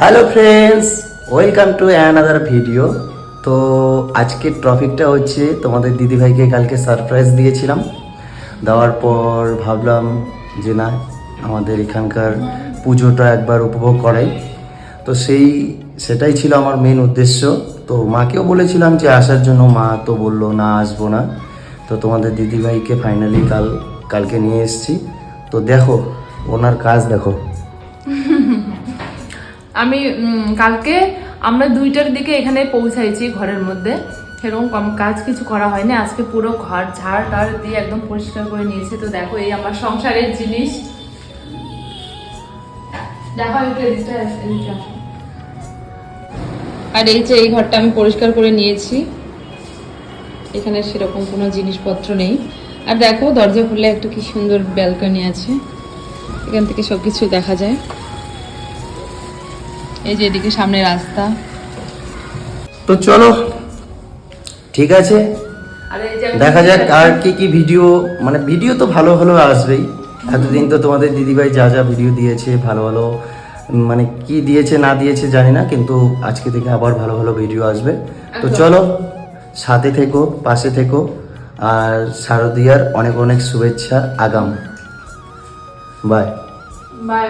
Hello friends, welcome to another video. তো আজকের টপিকটা হচ্ছে তোমাদের দিদিভাইকে কালকে সারপ্রাইজ দিয়েছিলাম। দেওয়ার পর ভাবলাম যে না, আমাদের এখানকার পুজোটা একবার উপভোগ করাই। তো সেটাই ছিল আমার মেন উদ্দেশ্য। তো মাকেও বলেছিলাম যে আসার জন্য, মা তো বললো না, আসবো না। তো তোমাদের দিদিভাইকে ফাইনালি কালকে নিয়ে এসেছি। তো দেখো ওনার কাজ দেখো। আমি কালকে আমরা 2টার দিকে এখানে পৌঁছাইছি ঘরের মধ্যে, সেরকম কম কাজ কিছু করা হয়নি। আজকে পুরো ঘর ঝাড় টাড় দিয়ে একদম পরিষ্কার করে নিয়েছে। তো দেখো এই আমার সংসারের জিনিস, দেখো আর এই যে এই ঘরটা আমি পরিষ্কার করে নিয়েছি। এখানে সেরকম কোনো জিনিসপত্র নেই। আর দেখো দরজা খুললে একটা কি সুন্দর ব্যালকনি আছে, এখান থেকে সবকিছু দেখা যায়। এই যে এদিকে সামনে রাস্তা। তো চলো ঠিক আছে, দেখা যাক আর কি ভিডিও, মানে ভিডিও তো ভালো ভালো আসবেই। এতদিন তো তোমাদের দিদিভাই যা যা ভিডিও দিয়েছে, ভালো ভালো মানে কি দিয়েছে না দিয়েছে জানি না, কিন্তু আজকে থেকে আবার ভালো ভালো ভিডিও আসবে। তো চলো, সাথে থেকো, পাশে থেকো। আর শারদিয়ার অনেক অনেক শুভেচ্ছা আগাম। Bye bye.